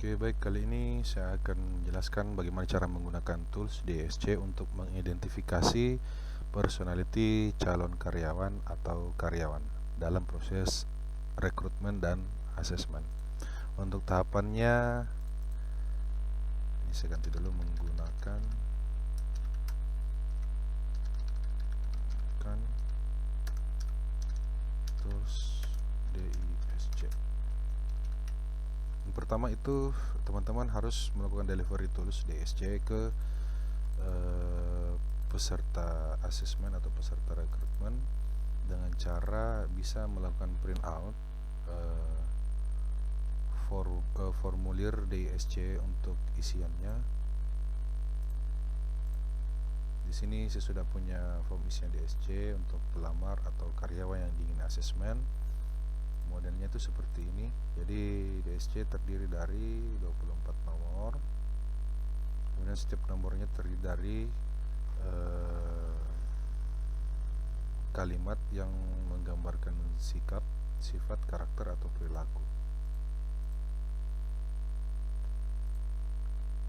Oke, baik, kali ini saya akan menjelaskan bagaimana cara menggunakan tools DSC untuk mengidentifikasi personality calon karyawan atau karyawan dalam proses rekrutmen dan asesmen. Untuk tahapannya, ini saya ganti dulu menggunakan tools DISC. Yang pertama itu teman-teman harus melakukan delivery tools DSC ke peserta asesmen atau peserta rekrutmen dengan cara bisa melakukan print out formulir DSC untuk isiannya. Di sini saya sudah punya form isian DSC untuk pelamar atau karyawan yang ingin asesmen. Modelnya itu seperti ini. Jadi DSC terdiri dari 24 nomor. Kemudian setiap nomornya terdiri dari kalimat yang menggambarkan sikap, sifat, karakter atau perilaku.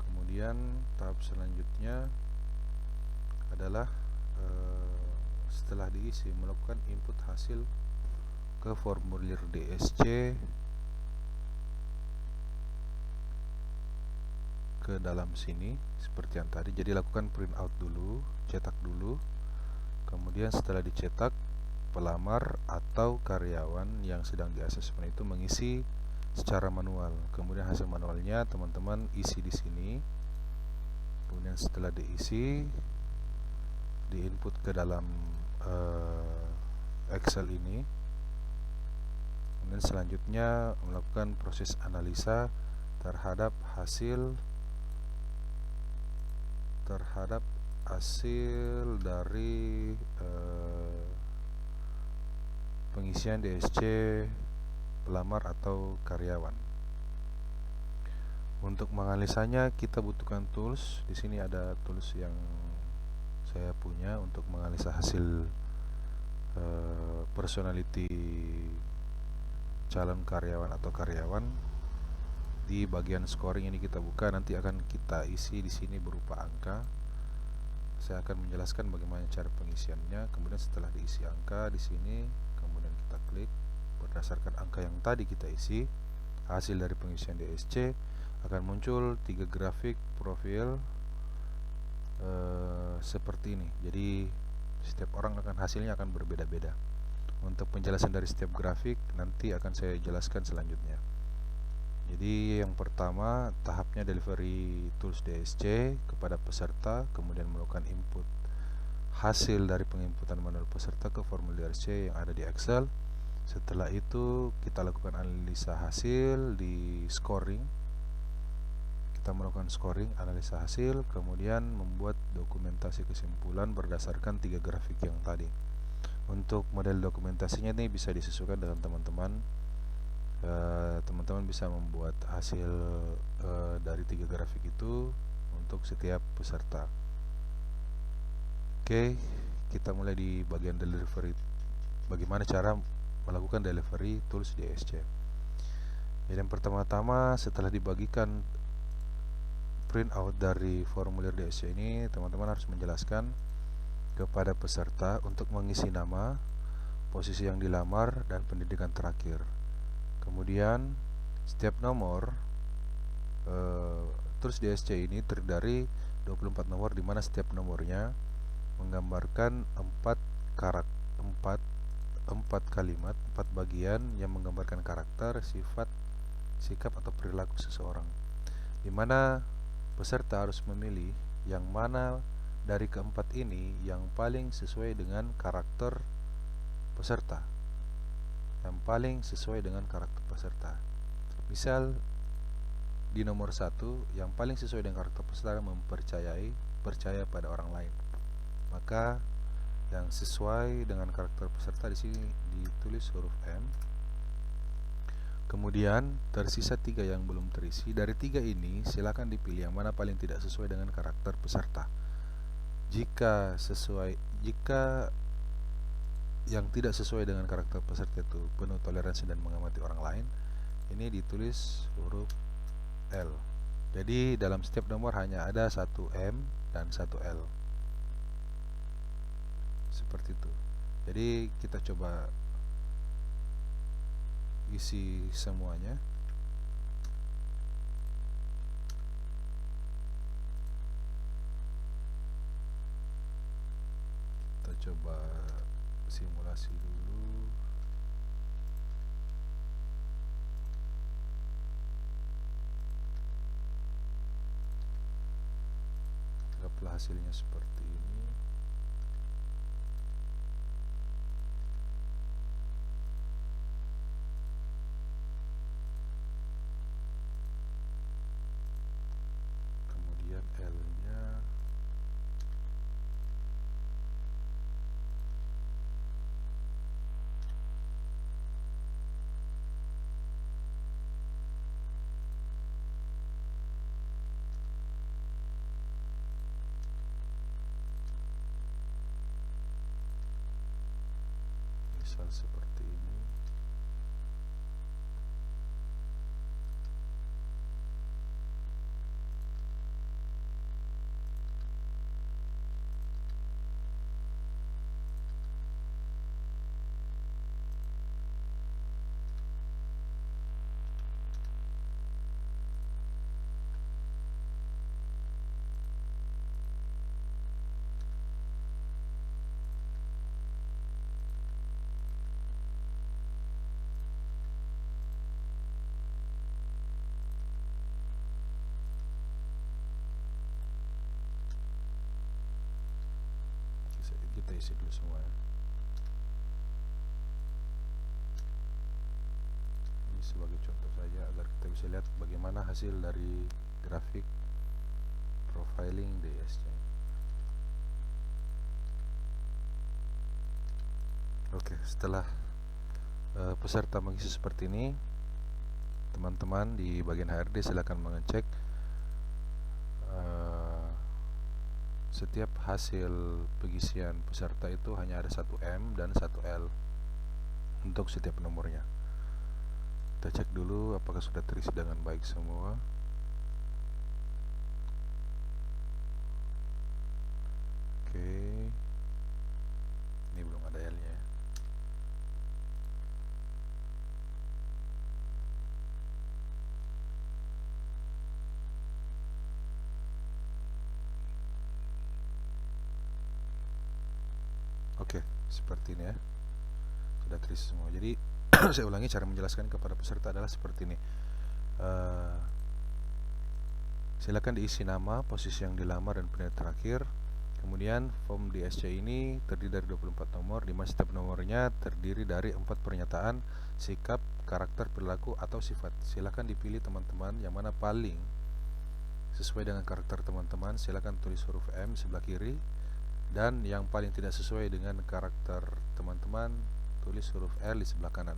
Kemudian tahap selanjutnya adalah setelah diisi melakukan input hasil ke formulir DSC ke dalam sini seperti yang tadi. Jadi lakukan print out dulu, cetak dulu. Kemudian setelah dicetak, pelamar atau karyawan yang sedang diasesmen itu mengisi secara manual. Kemudian hasil manualnya teman-teman isi di sini. Kemudian setelah diisi, diinput ke dalam Excel ini. Kemudian selanjutnya melakukan proses analisa terhadap hasil dari pengisian DSC pelamar atau karyawan. Untuk menganalisanya kita butuhkan tools. Di sini ada tools yang saya punya untuk menganalisa hasil personality calon karyawan atau karyawan. Di bagian scoring ini kita buka, nanti akan kita isi di sini berupa angka. Saya akan menjelaskan bagaimana cara pengisiannya. Kemudian setelah diisi angka di sini, kemudian kita klik. Berdasarkan angka yang tadi kita isi, hasil dari pengisian DSC akan muncul 3 grafik profil seperti ini. Jadi setiap orang hasilnya akan berbeda-beda. Untuk penjelasan dari setiap grafik nanti akan saya jelaskan selanjutnya. Jadi yang pertama tahapnya delivery tools DSC kepada peserta, kemudian melakukan input hasil dari penginputan manual peserta ke formulir DSC yang ada di Excel. Setelah itu kita lakukan analisa hasil di scoring. Kita melakukan scoring, analisa hasil, kemudian membuat dokumentasi kesimpulan berdasarkan 3 grafik yang tadi. Untuk model dokumentasinya ini bisa disesuaikan dengan teman-teman. Teman-teman bisa membuat hasil dari 3 grafik itu untuk setiap peserta. Oke, kita mulai di bagian delivery. Bagaimana cara melakukan delivery tools DSC. Jadi yang pertama-tama setelah dibagikan print out dari formulir DSC ini, teman-teman harus menjelaskan kepada peserta untuk mengisi nama, posisi yang dilamar, dan pendidikan terakhir. Kemudian setiap nomor tools DSC ini terdiri dari 24 nomor, di mana setiap nomornya menggambarkan 4 kalimat, 4 bagian yang menggambarkan karakter, sifat, sikap atau perilaku seseorang. Di mana peserta harus memilih yang mana dari keempat ini yang paling sesuai dengan karakter peserta. Yang paling sesuai dengan karakter peserta. Misal di nomor 1 yang paling sesuai dengan karakter peserta percaya pada orang lain. Maka yang sesuai dengan karakter peserta di sini ditulis huruf M. Kemudian tersisa 3 yang belum terisi. Dari 3 ini silakan dipilih yang mana paling tidak sesuai dengan karakter peserta. Jika yang tidak sesuai dengan karakter peserta itu penuh toleransi dan mengamati orang lain, ini ditulis huruf L. Jadi dalam setiap nomor hanya ada satu M dan satu L. Seperti itu. Jadi kita coba isi semuanya. Kita coba simulasi dulu. Anggaplah hasilnya seperti ini. Kemudian L-nya misal seperti ini. Kita isi dulu semua ya. Ini sebagai contoh saja agar kita bisa lihat bagaimana hasil dari grafik profiling DSC. Oke, setelah peserta mengisi seperti ini, teman-teman di bagian HRD silakan mengecek setiap hasil pengisian peserta itu hanya ada satu M dan satu L untuk setiap nomornya. Kita cek dulu apakah sudah terisi dengan baik semua. Oke, ini belum ada L-nya. Oke, seperti ini ya, sudah terisi semua. Jadi saya ulangi, cara menjelaskan kepada peserta adalah seperti ini. Silakan diisi nama, posisi yang dilamar, dan penilaian terakhir. Kemudian form DSC ini terdiri dari 24 nomor, di mana setiap nomornya terdiri dari 4 pernyataan, sikap, karakter, perilaku, atau sifat. Silakan dipilih teman-teman yang mana paling sesuai dengan karakter teman-teman. Silakan tulis huruf M sebelah kiri, dan yang paling tidak sesuai dengan karakter teman-teman tulis huruf L di sebelah kanan.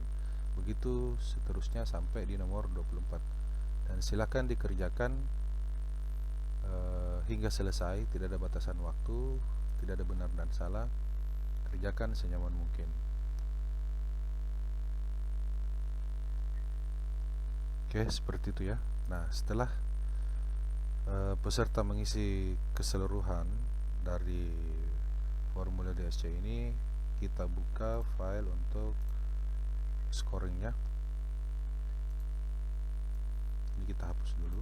Begitu seterusnya sampai di nomor 24. Dan silakan dikerjakan hingga selesai, tidak ada batasan waktu, tidak ada benar dan salah. Kerjakan senyaman mungkin. Oke, seperti itu ya. Nah, setelah peserta mengisi keseluruhan dari formulir DSC ini, kita buka file untuk scoringnya. Ini kita hapus dulu.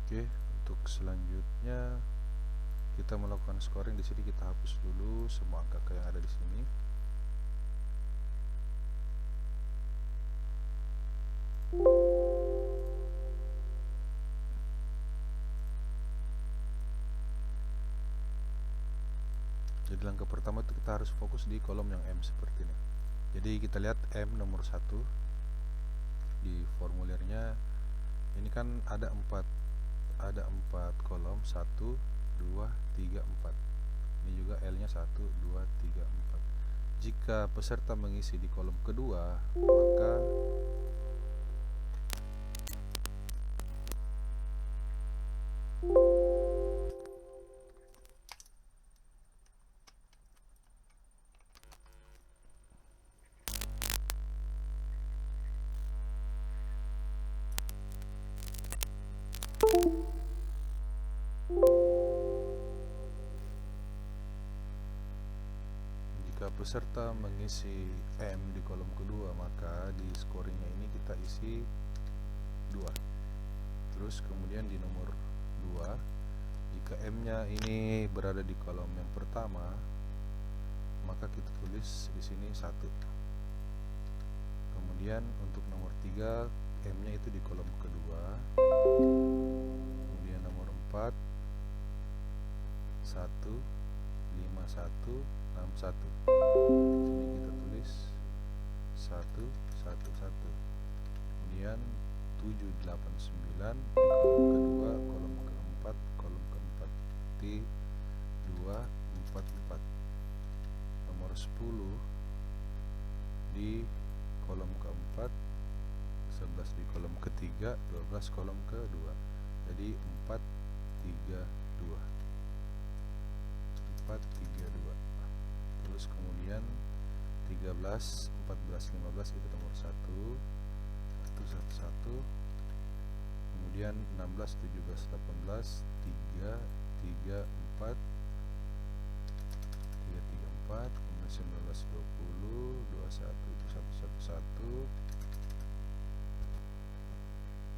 Oke, untuk selanjutnya kita melakukan scoring. Di sini kita hapus dulu semua angka yang ada di sini. Jadi langkah pertama itu kita harus fokus di kolom yang M seperti ini. Jadi kita lihat M nomor 1 di formulirnya ini kan ada 4 kolom, 1 2 3 4. Ini juga L-nya 1 2 3 4. Jika peserta mengisi di kolom kedua, maka peserta mengisi M di kolom kedua, maka di scoringnya ini kita isi 2. Terus kemudian di nomor 2, jika M nya ini berada di kolom yang pertama, maka kita tulis di sini 1. Kemudian untuk nomor 3, M nya itu di kolom kedua. Kemudian nomor 4, 1 5 1 6 1. Sini kita tulis 1 1 1. Kemudian 7 8 9 di kolom kedua, kolom keempat, kolom keempat di 2 4 4. Nomor 10 di kolom keempat, 11 di kolom ketiga, 12 kolom kedua. Jadi 4 3 2. 4 3 2. Terus kemudian 13 14 15 itu nomor 1 1 1 1. Kemudian 16 17 18 3 3 4 3 3 4. Kemudian 19 20 21 itu 1 1 1.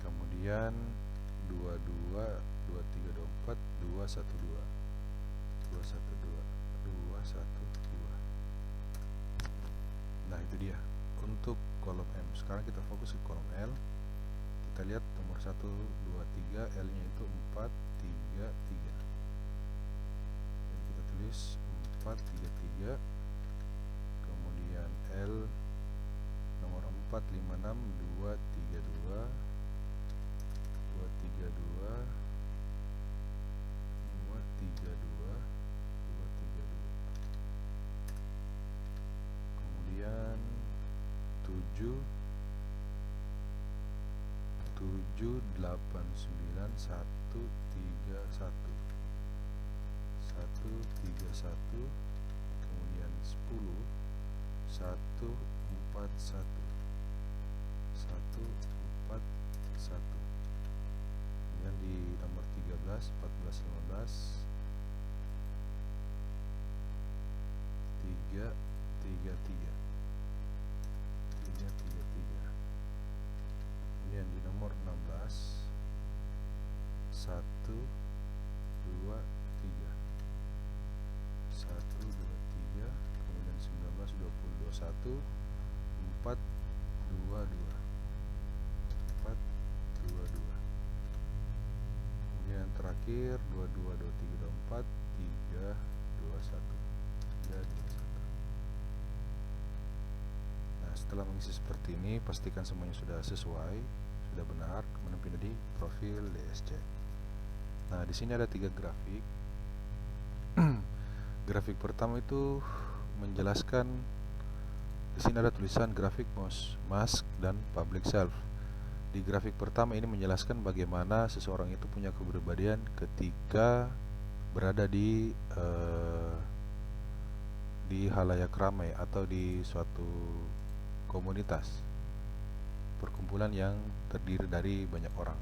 Kemudian 22 23 24 2 1 2 2 1 2 2 1 2. Nah, itu dia untuk kolom M. Sekarang kita fokus ke kolom L. Kita lihat nomor 1 2 3, L nya itu 4 3 3. Jadi kita tulis 4 3 3. Kemudian L nomor 4 5 6 2 3 2 2 3 2 2 3 2 2 3 2. Kemudian 7 7 8 9 1 3 1 1 3 1. Kemudian 10 1 4 1 1 4 1. Kemudian di nomor 13 14 15 3 3 3 3 3 3 3. Kemudian di nomor 16 1 2 3 1 2 3. Kemudian 19 20 21 4 2 2 4 2 2. Kemudian terakhir 22 23 24 3 2 1 3 2 1. Nah, setelah mengisi seperti ini, pastikan semuanya sudah sesuai, sudah benar. Kemudian pindah di profil DSC. Nah, di sini ada 3 grafik. Grafik pertama itu menjelaskan, di sini ada tulisan grafik mask dan public self. Di grafik pertama ini menjelaskan bagaimana seseorang itu punya kepribadian ketika berada di halayak ramai atau di suatu komunitas, perkumpulan yang terdiri dari banyak orang.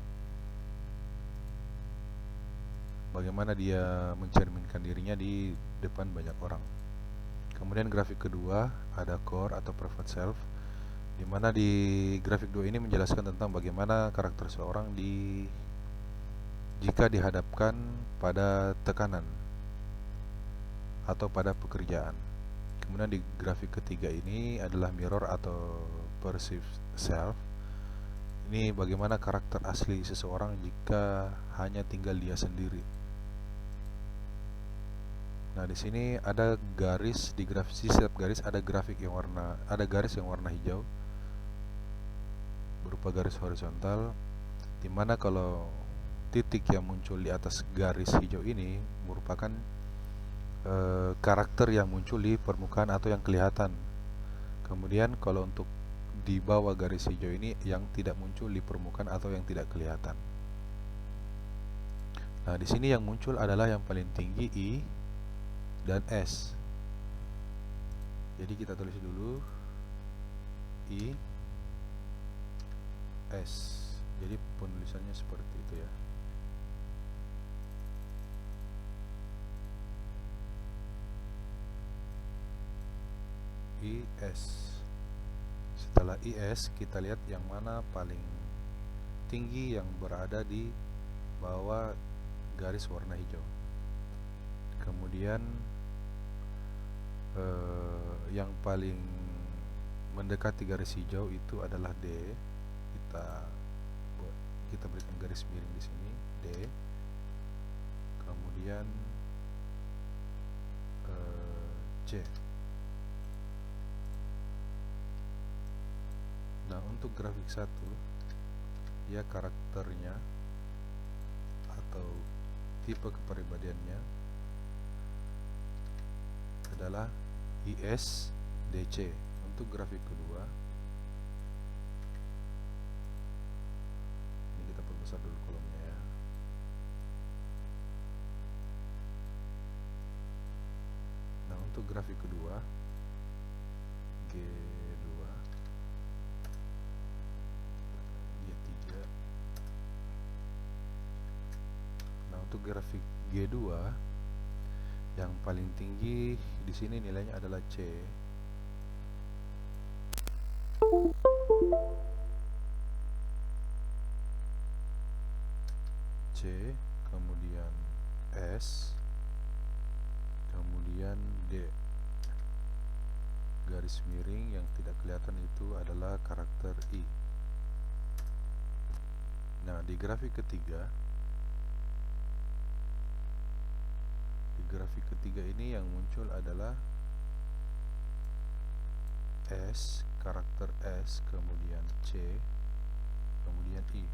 Bagaimana dia mencerminkan dirinya di depan banyak orang. Kemudian grafik kedua ada core atau private self, di mana di grafik 2 ini menjelaskan tentang bagaimana karakter seorang jika dihadapkan pada tekanan atau pada pekerjaan. Kemudian di grafik ketiga ini adalah mirror atau perceived self. Ini bagaimana karakter asli seseorang jika hanya tinggal dia sendiri. Nah, di sini ada garis di grafik, di setiap garis ada garis yang warna hijau berupa garis horizontal, dimana kalau titik yang muncul di atas garis hijau ini merupakan karakter yang muncul di permukaan atau yang kelihatan. Kemudian kalau untuk di bawah garis hijau ini yang tidak muncul di permukaan atau yang tidak kelihatan. Nah, di sini yang muncul adalah yang paling tinggi I dan S. Jadi kita tulis dulu I S. Jadi penulisannya seperti itu ya. IS. Setelah IS kita lihat yang mana paling tinggi yang berada di bawah garis warna hijau. Kemudian yang paling mendekati garis hijau itu adalah D. Kita berikan garis miring di sini D. Kemudian C. Nah, untuk grafik 1 ya karakternya atau tipe kepribadiannya adalah ISDC. Untuk grafik kedua ini kita perbesar dulu kolomnya ya. Nah, untuk grafik kedua G2, G3. Nah, untuk grafik G2 yang paling tinggi di sini nilainya adalah C. C, kemudian S, kemudian D. Garis miring yang tidak kelihatan itu adalah karakter I. Nah, di grafik ketiga ini yang muncul adalah S, karakter S, kemudian C, kemudian I,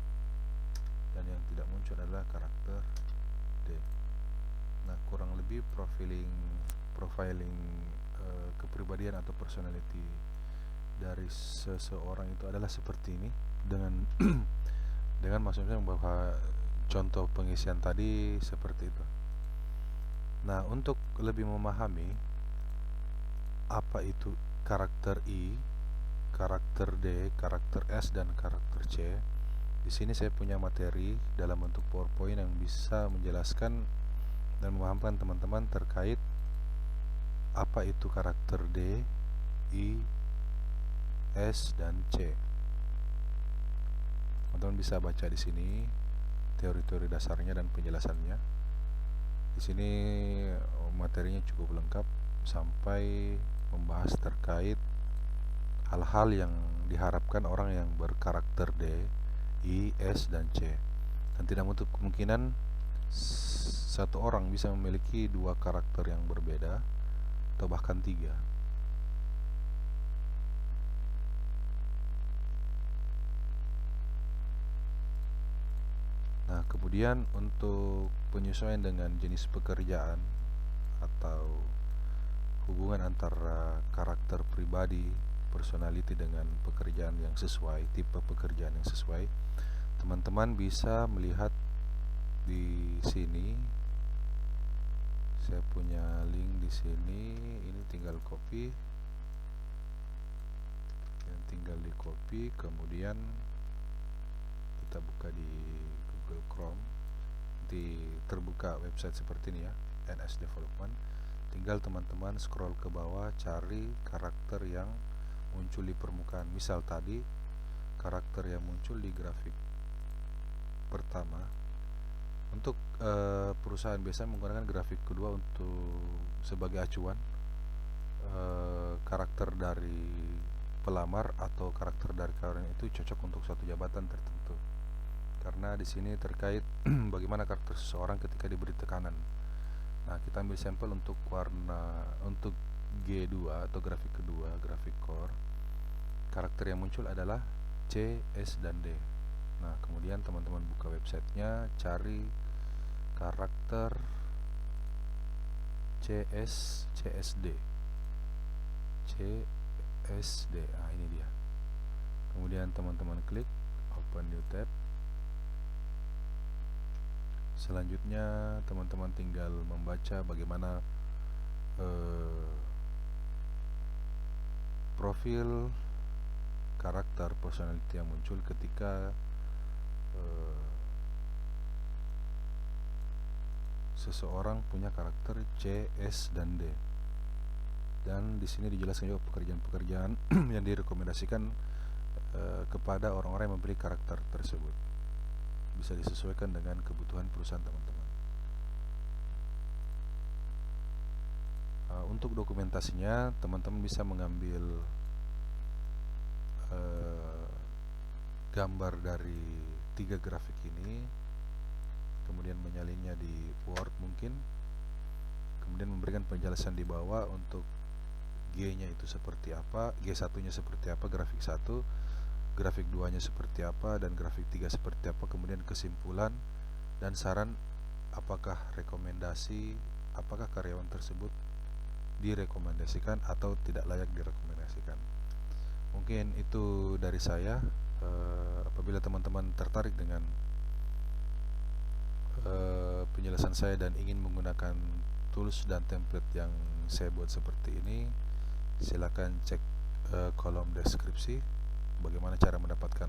dan yang tidak muncul adalah karakter D. Nah, kurang lebih profiling kepribadian atau personality dari seseorang itu adalah seperti ini, dengan dengan maksudnya bahwa contoh pengisian tadi seperti itu. Nah, untuk lebih memahami apa itu karakter I, karakter D, karakter S, dan karakter C, di sini saya punya materi dalam bentuk PowerPoint yang bisa menjelaskan dan memahamkan teman-teman terkait apa itu karakter D, I, S, dan C. Teman-teman bisa baca di sini teori-teori dasarnya dan penjelasannya. Di sini materinya cukup lengkap sampai membahas terkait hal-hal yang diharapkan orang yang berkarakter D, I, S, dan C. Dan tidak menutup kemungkinan satu orang bisa memiliki dua karakter yang berbeda atau bahkan tiga. Nah, kemudian untuk penyesuaian dengan jenis pekerjaan atau hubungan antara karakter pribadi, personality, dengan pekerjaan yang sesuai, tipe pekerjaan yang sesuai, teman-teman bisa melihat di sini. Saya punya link di sini, ini tinggal copy, dan tinggal di copy, kemudian kita buka di Google Chrome, terbuka website seperti ini ya, NS Development. Tinggal teman-teman scroll ke bawah, cari karakter yang muncul di permukaan. Misal tadi karakter yang muncul di grafik pertama. Untuk perusahaan biasa menggunakan grafik kedua untuk sebagai acuan karakter dari pelamar atau karakter dari karyawan itu cocok untuk suatu jabatan tertentu. Karena di sini terkait bagaimana karakter seseorang ketika diberi tekanan. Nah, kita ambil sampel untuk untuk G2 atau grafik kedua, grafik core. Karakter yang muncul adalah C, S, dan D. Nah, kemudian teman-teman buka websitenya, cari karakter CSD. CSD. Nah, ini dia. Kemudian teman-teman klik open new tab. Selanjutnya teman-teman tinggal membaca bagaimana profil karakter personality yang muncul ketika seseorang punya karakter C, S, dan D. Dan di sini dijelaskan juga pekerjaan-pekerjaan yang direkomendasikan kepada orang-orang yang memiliki karakter tersebut. Bisa disesuaikan dengan kebutuhan perusahaan teman-teman. Untuk dokumentasinya, teman-teman bisa mengambil gambar dari 3 grafik ini, kemudian menyalinnya di Word mungkin, kemudian memberikan penjelasan di bawah untuk G-nya itu seperti apa, G1-nya seperti apa, grafik 1, grafik 2-nya seperti apa, dan grafik 3 seperti apa, kemudian kesimpulan dan saran apakah karyawan tersebut direkomendasikan atau tidak layak direkomendasikan. Mungkin itu dari saya. Apabila teman-teman tertarik dengan penjelasan saya dan ingin menggunakan tools dan template yang saya buat seperti ini, silakan cek kolom deskripsi bagaimana cara mendapatkan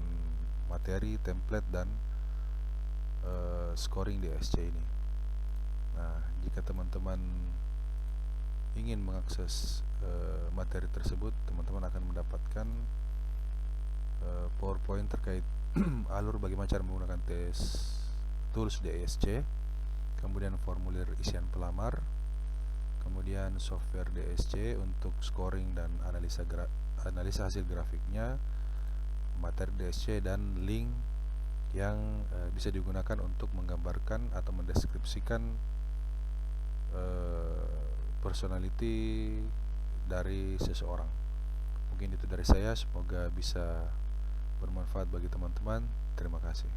materi, template, dan scoring di SC ini. Nah, jika teman-teman ingin mengakses materi tersebut, teman-teman akan mendapatkan PowerPoint terkait alur bagaimana cara menggunakan tools di ESC, kemudian formulir isian pelamar, kemudian software DSC untuk scoring dan analisa hasil grafiknya, materi DSC, dan link yang bisa digunakan untuk menggambarkan atau mendeskripsikan personality dari seseorang. Mungkin itu dari saya, semoga bisa bermanfaat bagi teman-teman. Terima kasih.